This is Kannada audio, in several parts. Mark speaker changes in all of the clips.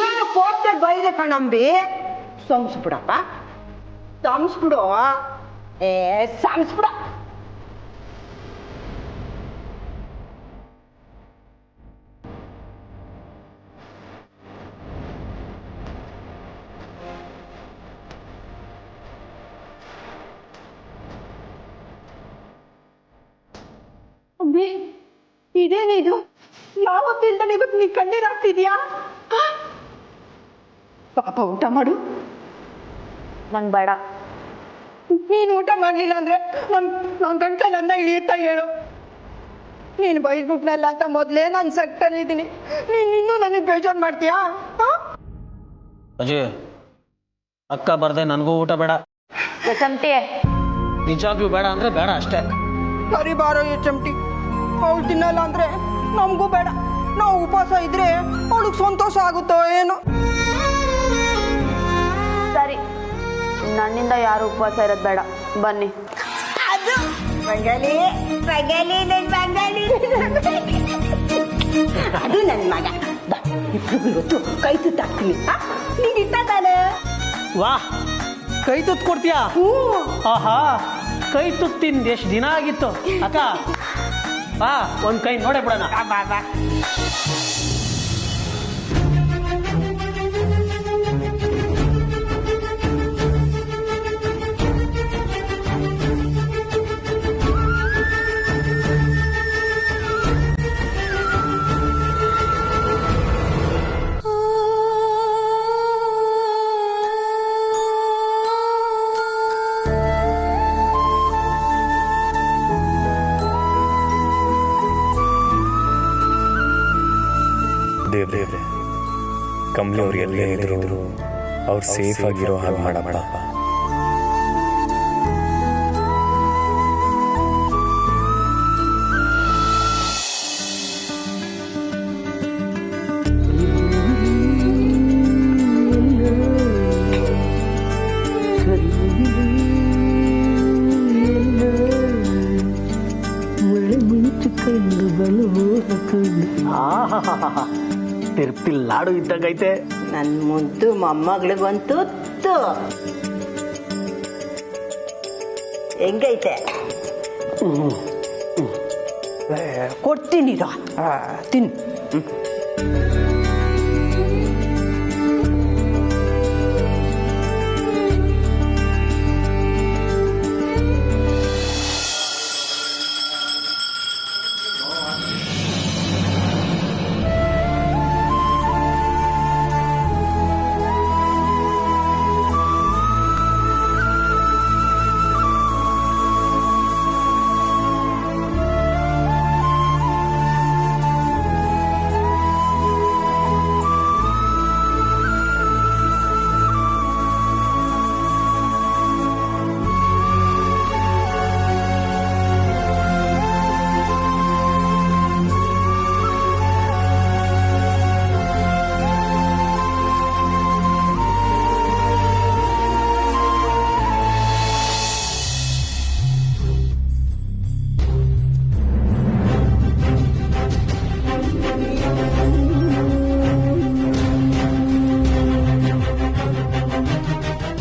Speaker 1: ಏನು ಕೋಪದಲ್ಲಿ ಬೈದೆ ಕಣಂಬಿ. ಸಂಸ್ಬಿಡಪ್ಪ, ಸಂಸ್ಬಿಡು. ಸಂಸ್ಬಿಡ. ಅಬ್ಬಿ, ಇದೇನಿದು? ಯಾವತ್ತಿಲ್ದ ಇವತ್ತು ನೀ ಕಣ್ಣೀರಾಗ್ತಿದ್ಯಾ? ಪಾಪ ಊಟ ಮಾಡು.
Speaker 2: ನಂಗೆ ಬೇಡ.
Speaker 1: ನೀನು ಊಟ ಮಾಡಲಿಲ್ಲ ಅಂದ್ರೆ ನನ್ನ ಗಂಟಲನ್ನ ಇಳಿಯುತ್ತಾ ಹೇಳು. ನೀನು ಬೈದ್ಬಿಟ್ನಲ್ಲ ಅಂತ ಮೊದಲೇ ನಾನು ಸಕ್ಕಲ್ಲಿದ್ದೀನಿ. ನೀನು ಇನ್ನೂ ನನಗೆ ಬೇಜಾರು ಮಾಡ್ತೀಯಾ?
Speaker 3: ಅಜಯ್, ಅಕ್ಕ ಬರ್ದೆ ನನಗೂ ಊಟ ಬೇಡ.
Speaker 2: ಚಮಟಿ
Speaker 3: ನಿಜಾಗ್ಲೂ ಬೇಡ ಅಂದ್ರೆ ಬೇಡ ಅಷ್ಟೇ.
Speaker 1: ಸರಿ ಬಾರೋ ಚಮಟಿ. ಅವಳು ತಿನ್ನಲ್ಲ ಅಂದ್ರೆ ನಮಗೂ ಬೇಡ. ನಾವು ಉಪವಾಸ ಇದ್ರೆ ಅವಳಿಗೆ ಸಂತೋಷ ಆಗುತ್ತೋ ಏನೋ.
Speaker 2: ಸರಿ, ನನ್ನಿಂದ ಯಾರು ಉಪವಾಸ ಇರೋದು ಬೇಡ. ಬನ್ನಿ.
Speaker 1: ಅದು ಬಂಗಾಲಿ ಬಂಗಾಲಿ ನನ್ನ ಬಂಗಾಲಿ. ಅದು ನನ್ನ ಮಗ. ಇಬ್ರಿಗೂ ಇವತ್ತು ಕೈ ತುತ್ತಾಕ್ತೀನಿ. ನೀನು ಇಟ್ಟ ತಾನೆ?
Speaker 3: ವಾಹ್, ಕೈ ತುತ್ತು ಕೊಡ್ತೀಯಾ? ಆಹಾ, ಕೈ ತುತ್ತಿಂದ ಎಷ್ಟು ದಿನ ಆಗಿತ್ತು ಅಕ್ಕ. ಬಾ, ಒಂದ್ ಕೈ ನೋಡೇ ಬಿಡೋಣ.
Speaker 1: ಬಾ ಬಾ.
Speaker 4: ದೇವ್ರೆ, ಕಮಲಿ ಅವ್ರು ಎಲ್ಲೇ ಇದ್ರು ಅವ್ರು ಸೇಫ್ ಆಗಿರೋ ಹಾಗೆ ಮಾಡಬೇಡ.
Speaker 3: ತಿರ್ಪಿ ಲಾಡು ಇದ್ದಂಗೈತೆ.
Speaker 1: ನನ್ನ ಮುದ್ದು ಮೊಮ್ಮಗಳಿಗಂತೂ ಹೆಂಗೈತೆ? ಕೊಡ್ತೀನಿ ತಿನ್.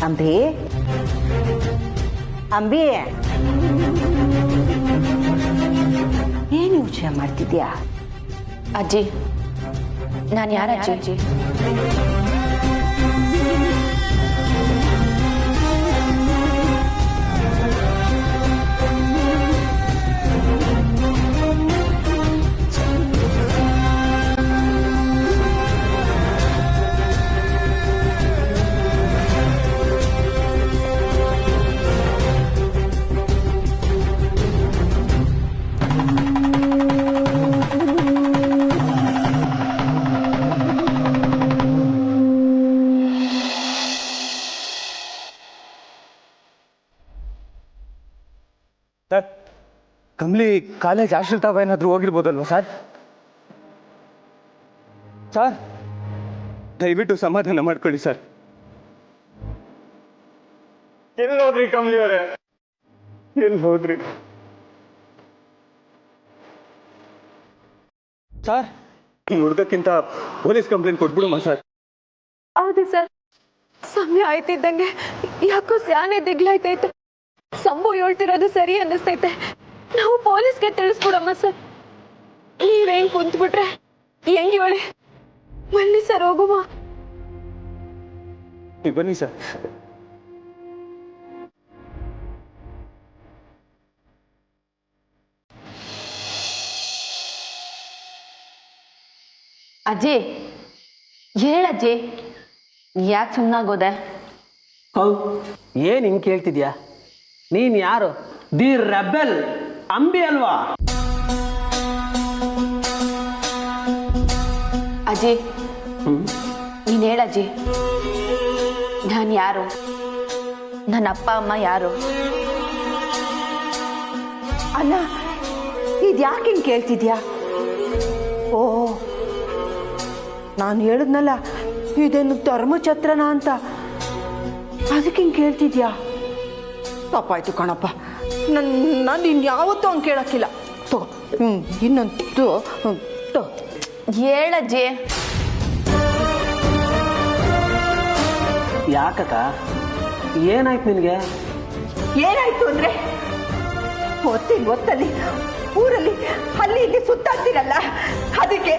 Speaker 1: ಅಂಬಿ, ಅಂಬಿ, ಏನು ಯೋಚನೆ ಮಾಡ್ತಿದ್ಯಾ?
Speaker 2: ಅಜ್ಜಿ, ನಾನು ಯಾರ ಅಜ್ಜಿ?
Speaker 4: ಸರ್, ಕಮಲಿ ಕಾಲೇಜ್ ಹಾಸ್ಟೆಲ್ ತಾವ ಏನಾದರೂ ಹೋಗಿರ್ಬೋದಲ್ವಾ ಸರ್? ಸರ್, ದಯವಿಟ್ಟು ಸಮಾಧಾನ ಮಾಡ್ಕೊಳ್ಳಿ ಸರ್. ಎಲ್ಲಿ ಹೋದ್ರಿ ಕಮಲಿ ಅವರೇ? ಎಲ್ಲಿ ಹೋದ್ರಿ ಸರ್? ಹುಡುಗಕ್ಕಿಂತ ಪೊಲೀಸ್ ಕಂಪ್ಲೇಂಟ್ ಕೊಟ್ಬಿಡುಮ ಸರ್?
Speaker 2: ಹೌದು ಸರ್. ಸಮಯ ಆಯ್ತಿದ್ದಂಗೆ ಯಾಕೋ ಸ್ಯಾನೆ ದಿಗ್ಲಾಯ್ತೈತೆ. ಸಂಭು ಹೇಳ್ತಿರೋದು ಸರಿ ಅನ್ನಿಸ್ತೈತೆ. ನಾವು ಪೊಲೀಸ್ಗೆ ತಿಳಿಸ್ಬಿಡಮ್ಮ ಸರ್. ನೀವ್ ಹೆಂಗ್ ಕುಂತ್ಬಿಟ್ರೆ ಹೆಂಗ್ ಹೇಳಿ. ಬನ್ನಿ ಸರ್, ಹೋಗುವ.
Speaker 4: ಬನ್ನಿ ಸರ್.
Speaker 2: ಅಜ್ಜಿ, ಹೇಳಜ್ಜಿ, ಯಾಕೆ ಸುಮ್ಮನಾಗೋದೆ?
Speaker 3: ಹೌದು, ಏನು ಹಿಂಗೆ ಕೇಳ್ತಿದ್ಯಾ? ನೀನು ಯಾರು? ದಿ ರೆಬೆಲ್ ಅಂಬಿ ಅಲ್ವಾ?
Speaker 2: ಅಜ್ಜಿ, ನೀನು ಹೇಳಜ್ಜಿ, ನಾನು ಯಾರು? ನನ್ನ ಅಪ್ಪ ಅಮ್ಮ ಯಾರು?
Speaker 1: ಅಲ್ಲ, ಇದ್ಯಾಕೆ ಹಿಂಗೆ ಕೇಳ್ತಿದ್ಯಾ? ಓ, ನಾನು ಹೇಳಿದ್ನಲ್ಲ ಇದೇನು ಧರ್ಮಛತ್ರನ ಅಂತ, ಅದಕ್ಕೆ ಹಿಂಗೆ ಕೇಳ್ತಿದ್ಯಾ? ತಪ್ಪಾಯ್ತು ಕಣಪ್ಪ. ನಾನು ಇನ್ಯಾವತ್ತೂ ಹಂಗೆ ಕೇಳಕ್ಕಿಲ್ಲ. ತಗೋ, ಇನ್ನೊಂದು ತಗೋ.
Speaker 2: ಹೇಳಜ್ಜಿ.
Speaker 3: ಯಾಕಕ್ಕ, ಏನಾಯ್ತು ನಿನಗೆ?
Speaker 1: ಏನಾಯ್ತು ಅಂದ್ರೆ, ಹೊತ್ತಲ್ಲಿ ಊರಲ್ಲಿ ಅಲ್ಲಿ ಇಲ್ಲಿ ಸುತ್ತಾಡ್ತೀರಲ್ಲ, ಅದಕ್ಕೆ.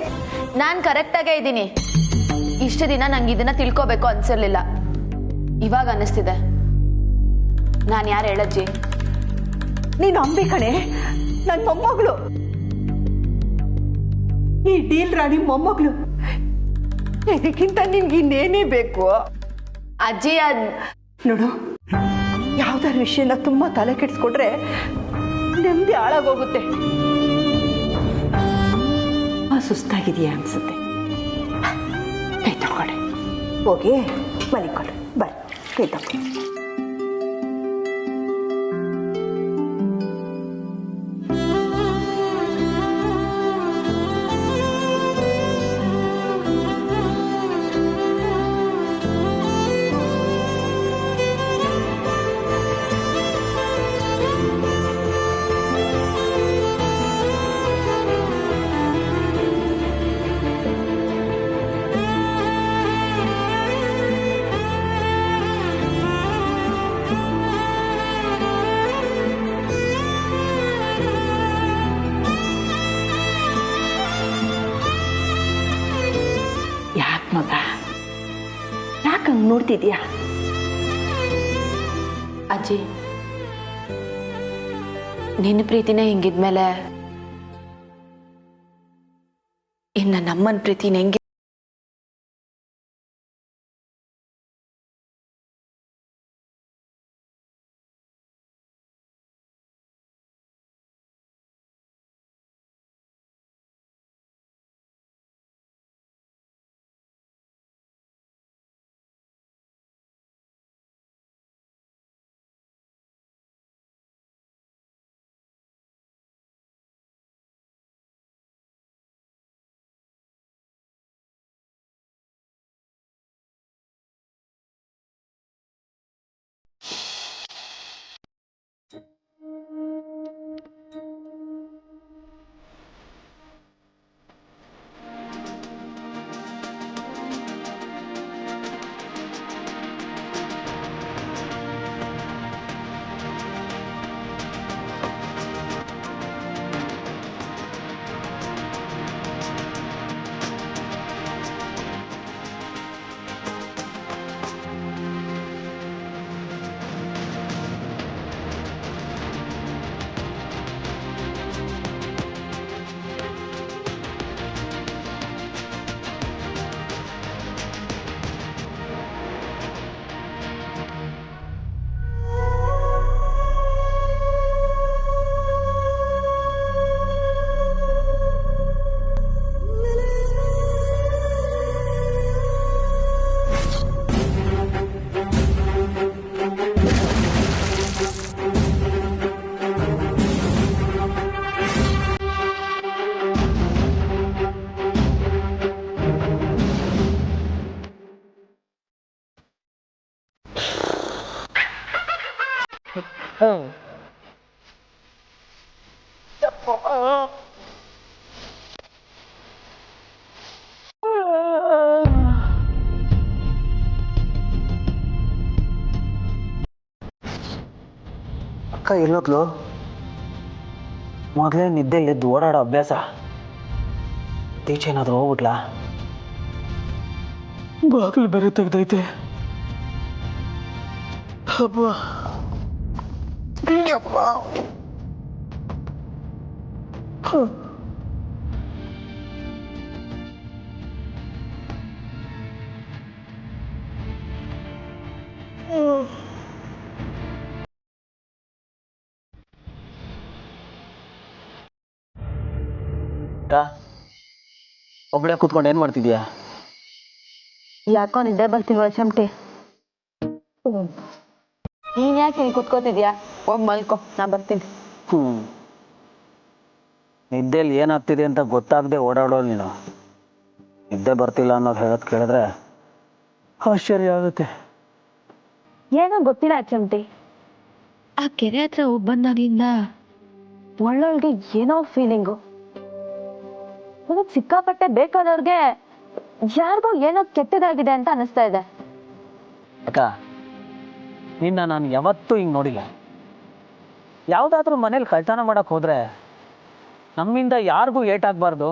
Speaker 2: ನಾನು ಕರೆಕ್ಟಾಗೇ ಇದ್ದೀನಿ. ಇಷ್ಟು ದಿನ ನಂಗೆ ಇದನ್ನ ತಿಳ್ಕೋಬೇಕು ಅನ್ಸಿರ್ಲಿಲ್ಲ, ಇವಾಗ ಅನ್ನಿಸ್ತಿದೆ. ನಾನು ಯಾರು ಹೇಳಜ್ಜಿ?
Speaker 1: ನೀನು ಅಂಬಿ ಕಣೆ, ನನ್ನ ಮೊಮ್ಮಗಳು. ಈ ಡೀಲ್ ರಾಣಿ ಮೊಮ್ಮಗಳು. ಇದಕ್ಕಿಂತ ನಿನ್ಗೆ ಇನ್ನೇನೇ ಬೇಕು?
Speaker 2: ಅಜ್ಜಿ,
Speaker 1: ನೋಡು, ಯಾವ್ದಾರ ವಿಷಯನ ತುಂಬಾ ತಲೆ ಕೆಡಿಸ್ಕೊಂಡ್ರೆ ನೆಮ್ಮದಿ ಹಾಳಾಗೋಗುತ್ತೆ. ಸುಸ್ತಾಗಿದೆಯಾ ಅನ್ಸುತ್ತೆ. ಕೈ ತಗೊಳ್ಳಿ, ಹೋಗಿ ಮಲಿಕೊಳ್ಳಿ. ಬರ್ರಿ, ಕೈ ತಗೊಳ್ಳಿ. ಮಗ, ಯಾಕಂಗ್ ನೋಡ್ತಿದ್ಯಾ?
Speaker 2: ಅಜ್ಜಿ, ನಿನ್ನ ಪ್ರೀತಿನೇ ಹಿಂಗಿದ್ಮೇಲೆ ಇನ್ನು ನಮ್ಮನ್ ಪ್ರೀತಿನ ಹೆಂಗೆ?
Speaker 5: ಅಕ್ಕ ಎಲ್ಲೋದ್ಲು? ಮೊದಲೇ ನಿದ್ದೆ ಎದ್ದು ಓಡಾಡೋ ಅಭ್ಯಾಸ. ಟೀಚರ್ ಏನಾದರೂ ಹೋಗ್ಬಿಟ್ಲಾ? ಬಾಗಿಲು ಬೇರೆ ತೆಗ್ದೈತೆ. ಹಬ್ಬ ಅಪ್ಪ. ಒಬ್ಬಳೆ ಕೂತ್ಕೊಂಡು ಏನು ಮಾಡ್ತಿದ್ಯಾ?
Speaker 2: ಯಾಕೋ ನಿದ್ದೆ ಬರ್ತೀವ ಚಮಟಿ. ನೀನ್ ಯಾಕೆ ಇಲ್ಲಿ ಕುತ್ಕೋತಿದ್ಯಾ? ಹೋಗ್ ಮಲ್ಕೋ, ನಾ ಬರ್ತೀನಿ.
Speaker 5: ನಿದ್ದೆಯಲ್ಲಿ ಏನಾಗ್ತಿದೆ ಅಂತ ಗೊತ್ತಾಗದೆ ಓಡಾಡೋ ನೀನು. ನಿದ್ದೆ ಬರ್ತಿಲ್ಲ ಅನ್ನೋದು ಹೇಳೋದು ಕೇಳಿದ್ರೆ ಆಶ್ಚರ್ಯ ಆಗುತ್ತೆ.
Speaker 2: ಏನೋ ಗೊತ್ತಿಲ್ಲ ಚಮಟಿ, ಆ ಕೆರೆ ಹತ್ರ ಹೋಗಿ ಬಂದಾಗ್ಲಿಂದ ಒಳ್ಳೊಳ್ಗೆ ಏನೋ ಫೀಲಿಂಗು. ನನಗೆ ಸಿಕ್ಕಾಪಟ್ಟೆ ಬೇಕಾದವ್ರಿಗೆ ಯಾರಿಗೋ ಏನೋ ಕೆಟ್ಟದಾಗಿದೆ ಅಂತ ಅನಿಸ್ತಾ ಇದೆ.
Speaker 5: ಅಕ್ಕ, ನಿನ್ನ ನಾನು ಯಾವತ್ತೂ ಹಿಂಗೆ ನೋಡಿಲ್ಲ. ಯಾವುದಾದ್ರೂ ಮನೇಲಿ ಕಳ್ತನ ಮಾಡೋಕ್ಕೆ ಹೋದರೆ ನಮ್ಮಿಂದ ಯಾರಿಗೂ ಏಟಾಗಬಾರ್ದು,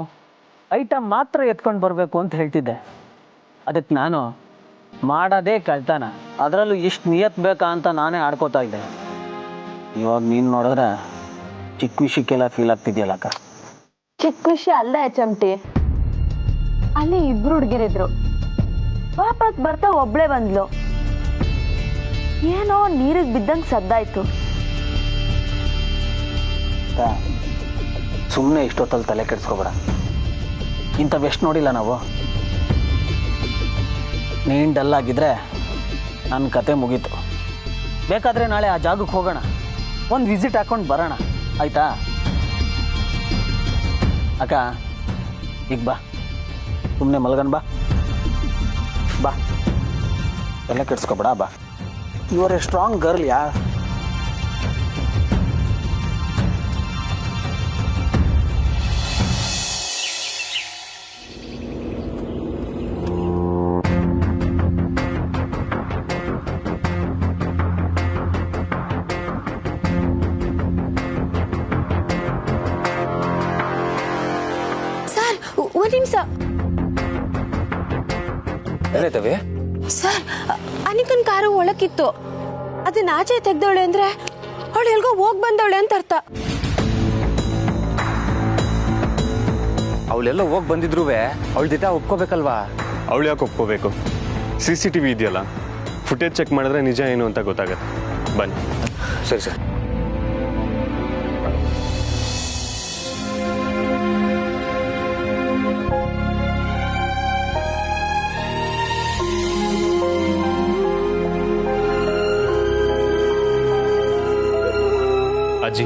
Speaker 5: ಐಟಮ್ ಮಾತ್ರ ಎತ್ಕೊಂಡು ಬರಬೇಕು ಅಂತ ಹೇಳ್ತಿದ್ದೆ. ಅದಕ್ಕೆ ನಾನು ಮಾಡೋದೇ ಕಳ್ತನ, ಅದರಲ್ಲೂ ಇಷ್ಟು ನಿಯತ್ ಬೇಕಾ ಅಂತ ನಾನೇ ಆಡ್ಕೋತಾ ಇದ್ದೆ. ಇವಾಗ ನೀನು ನೋಡಿದ್ರೆ ಚಿಕ್ಕ ವಿಷಯಕ್ಕೆಲ್ಲ ಫೀಲ್ ಆಗ್ತಿದ್ಯಲ್ಲ ಅಕ್ಕ.
Speaker 2: ಚಿಕ್ಕ ವಿಷಯ ಅಲ್ಲ ಚಮಟಿ. ಅಲ್ಲಿ ಇಬ್ರು ಹುಡುಗಿರಿದ್ರು, ವಾಪಸ್ ಬರ್ತಾ ಒಬ್ಳೆ ಬಂದ್ಲು. ಏನೋ ನೀರಿಗೆ ಬಿದ್ದಂಗೆ ಸದ್ದಾಯ್ತು.
Speaker 5: ಸುಮ್ಮನೆ ಇಷ್ಟೊತ್ತಲ್ಲಿ ತಲೆ ಕೆಡಿಸ್ಕೋಬೇಡ. ಇಂಥವೆಷ್ಟು ನೋಡಿಲ್ಲ ನಾವು. ನೀನು ಡಲ್ ಆಗಿದ್ರೆ ನನ್ನ ಕತೆ ಮುಗೀತು. ಬೇಕಾದರೆ ನಾಳೆ ಆ ಜಾಗಕ್ಕೆ ಹೋಗೋಣ, ಒಂದು ವಿಸಿಟ್ ಹಾಕ್ಕೊಂಡು ಬರೋಣ, ಆಯಿತಾ? ಅಕ್ಕ, ಈಗ ಬಾ, ಸುಮ್ಮನೆ ಮಲ್ಗನ್ ಬಾ. ಬಾ, ತಲೆ ಕೆಡಿಸ್ಕೋಬೇಡ, ಬಾ. You are a strong girl ಯಾ.
Speaker 2: ಸರ್, ಒಂದು ನಿಮಿಷ ಸರ್. ಅನಿಕನ್ ಕಾರು ಒಳಕ್ಕಿತ್ತು, ಅದನ್ನ ಆಚೆ ತೆಗ್ದವಳೆ ಅಂದ್ರೆ ಅವಳು ಎಲ್ಗೋ ಹೋಗ್ ಬಂದವಳೆ ಅಂತ ಅರ್ಥ.
Speaker 4: ಅವಳೆಲ್ಲ ಹೋಗಿ ಬಂದಿದ್ರು ಅವಳ ಜೊತೆ ಒಪ್ಕೋಬೇಕಲ್ವಾ? ಅವಳು ಯಾಕೆ ಒಪ್ಕೋಬೇಕು? CCTV ಇದೆಯಲ್ಲ, ಫುಟೇಜ್ ಚೆಕ್ ಮಾಡಿದ್ರೆ ನಿಜ ಏನು ಅಂತ ಗೊತ್ತಾಗುತ್ತೆ. ಬನ್ನಿ. ಸರಿ ಸರ್. ಅಜ್ಜಿ,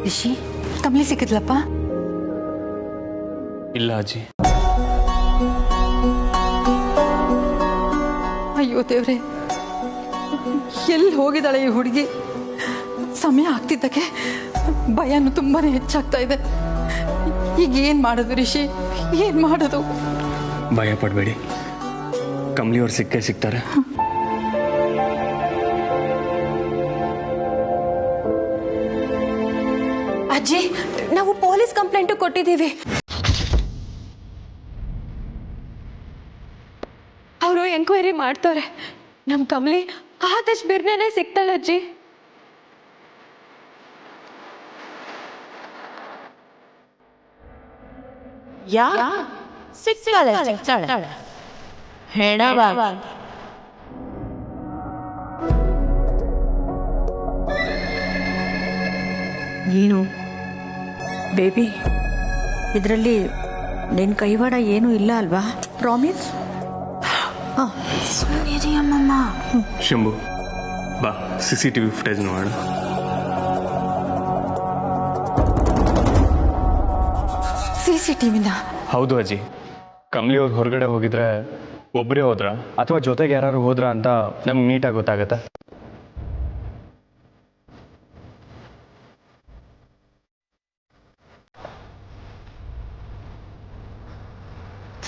Speaker 1: ರಿಷಿ, ಕಮಲಿ ಸಿಕ್ಕಿದ್ಲಪ್ಪ?
Speaker 4: ಇಲ್ಲ ಅಜ್ಜಿ.
Speaker 1: ಅಯ್ಯೋ ದೇವ್ರೆ, ಎಲ್ಲಿ ಹೋಗಿದ್ದಾಳೆ ಈ ಹುಡುಗಿ? ಸಮಯ ಆಗ್ತಿದ್ದಕ್ಕೆ ಭಯನೂ ತುಂಬಾನೇ ಹೆಚ್ಚಾಗ್ತಾ ಇದೆ. ಈಗ ಏನ್ ಮಾಡೋದು ರಿಷಿ, ಏನ್ ಮಾಡೋದು?
Speaker 4: ಭಯ ಪಡಬೇಡಿ, ಕಮಲಿಯವ್ರು ಸಿಕ್ಕೇ ಸಿಗ್ತಾರೆ.
Speaker 2: ಅಜ್ಜಿ, ನಾವು ಪೊಲೀಸ್ ಕಂಪ್ಲೇಂಟ್ ಕೊಟ್ಟಿದ್ದೀವಿ. ಅವರು ಎಂಕ್ವೈರಿ ಮಾಡ್ತಾರೆ. ನಮ್ ಕಮಲಿ ಆದಷ್ಟು ಬೇಗನೆ ಸಿಗ್ತಾಳೆ ಅಜ್ಜಿ.
Speaker 6: ಸಿಗ್ತಾಳೆ ಹೆಣವ.
Speaker 1: ಏನು ಬೇಬಿ, ಇದರಲ್ಲಿ ನಿನ್ನ ಕೈವಾಡ ಏನೂ ಇಲ್ಲ ಅಲ್ವಾ? ಪ್ರಾಮಿಸ್?
Speaker 6: ಸುಮ್ಮನಿರಿ ಅಮ್ಮಮ್ಮ.
Speaker 4: ಶಂಭು, ಬಾ, CCTV ಫುಟೇಜ್ ನೋಡೋಣ.
Speaker 1: CCTVನ?
Speaker 4: ಹೌದು ಅಜ್ಜಿ. ಕಮಲಿಯವ್ರು ಹೊರಗಡೆ ಹೋಗಿದ್ರೆ ಒಬ್ಬರೇ ಹೋದ್ರಾ ಅಥವಾ ಜೊತೆಗೆ ಯಾರು ಹೋದ್ರಾ ಅಂತ ನಮ್ಗೆ ನೀಟಾಗಿ ಗೊತ್ತಾಗತ್ತೆ.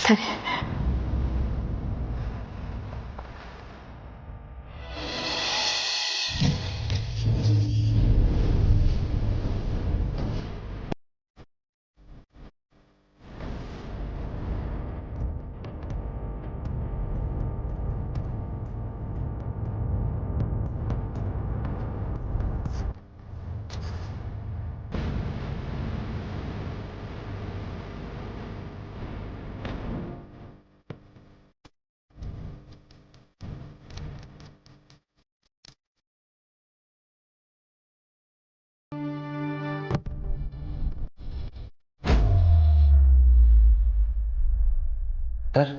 Speaker 2: ಸರಿ.
Speaker 7: ಸರ್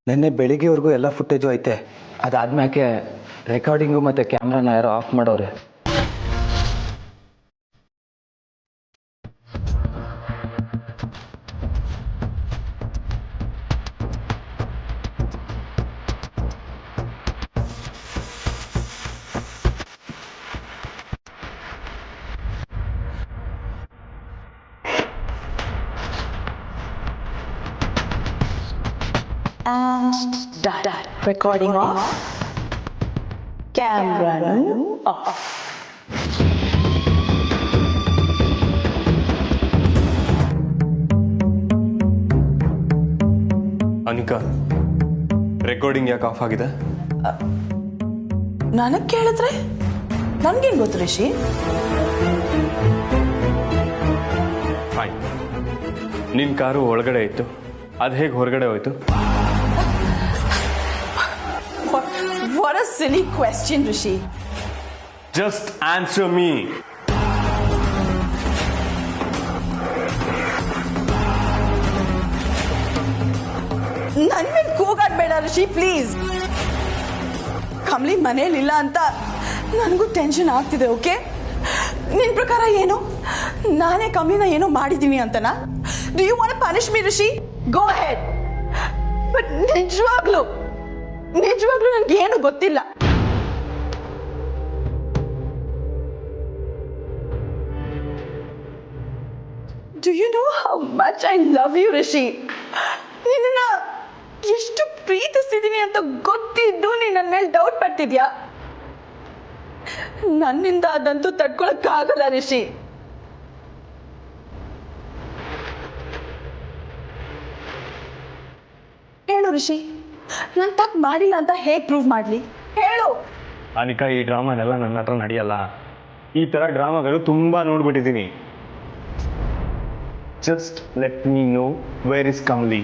Speaker 7: ನಿನ್ನೆ ಬೆಳಿಗ್ಗೆವರೆಗೂ ಎಲ್ಲ ಫುಟೇಜು ಐತೆ. ಅದಾದ್ಮ್ಯಾಕೆ ರೆಕಾರ್ಡಿಂಗು ಮತ್ತು ಕ್ಯಾಮ್ರಾನ ಯಾರೋ ಆಫ್ ಮಾಡೋರೆ.
Speaker 6: Recording off. Camera off.
Speaker 4: Anika, recording ಯಾಕೆ ಆಫ್ ಆಗಿದೆ?
Speaker 6: ನನಗೆ ಕೇಳಿದ್ರೆ ನನ್ಗೇನು ಗೊತ್ತು ರಿಷಿ?
Speaker 4: ಫೈನ್, ನಿನ್ನ ಕಾರು ಒಳಗಡೆ ಇತ್ತು, ಅದು ಹೇಗೆ ಹೊರಗಡೆ ಹೋಯ್ತು?
Speaker 6: What a silly question, Rishi.
Speaker 4: Just answer me.
Speaker 6: ನನ್ ಮೇಲೆ ಕೂಗಾಡ್ಬೇಡ ರಿಷಿ, ಪ್ಲೀಸ್. ಕಮಲಿ ಮನೇಲಿಲ್ಲ ಅಂತ ನನಗೂ ಟೆನ್ಷನ್ ಆಗ್ತಿದೆ. ಓಕೆ, ನಿನ್ ಪ್ರಕಾರ ಏನು? ನಾನೇ ಕಮಲಿನ ಏನೋ ಮಾಡಿದ್ದೀನಿ ಅಂತನಾ? Do you want to punish me Rishi? Go ahead. But ನಿಜವಾಗ್ಲೂ ನನಗೆ ಏನು ಗೊತ್ತಿಲ್ಲ. Do you know how much I love you, Rishi? ನಿನ್ನ ಎಷ್ಟು ಪ್ರೀತಿಸ್ತಿದ್ದೀನಿ ಅಂತ ಗೊತ್ತಿದ್ದು ನೀನು ನನ್ನ ಮೇಲೆ ಡೌಟ್ ಪಡ್ತಿದ್ಯಾ? ನನ್ನಿಂದ ಅದಂತೂ ತಡ್ಕೊಳಕ್ಕಾಗಲ್ಲ ರಿಷಿ. ಹೇಳು ರಿಷಿ, ನಾನು ತಪ್ಪು ಮಾಡಿಲ್ಲ ಅಂತ ಹೇಗೆ ಪ್ರೂವ್ ಮಾಡಲಿ? ಹೇಳು.
Speaker 4: ಅನಿಕಾ, ಈ ಡ್ರಾಮಾನೆಲ್ಲ ನನ್ನ ಹತ್ರ ನಡೆಯಲ್ಲ. ಈ ಥರ ಡ್ರಾಮಾಗಳು ತುಂಬ ನೋಡ್ಬಿಟ್ಟಿದ್ದೀನಿ. Just let me know where is Kamali.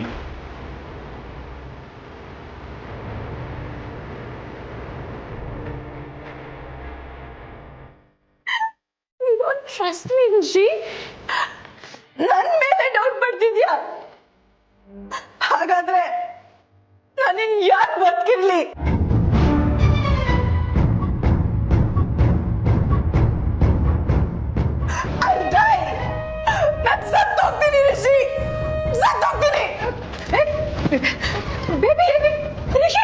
Speaker 6: Trust me Rishi, ನನ್ನ ಮೇಲೆ ಡೌಟ್ ಪಡ್ತಿದ್ಯಾ? ಹಾಗಾದ್ರೆ ನಾನಿನ್ ಯಾಕೆ ಬದುಕಿರ್ಲಿ? ನಾನು ಸತ್ತೋಗ್ತೀನಿ ರಿಷಿ, ಸತ್ತೋಗ್ತೀನಿ. ಬೇಬಿ ರಿಷಿ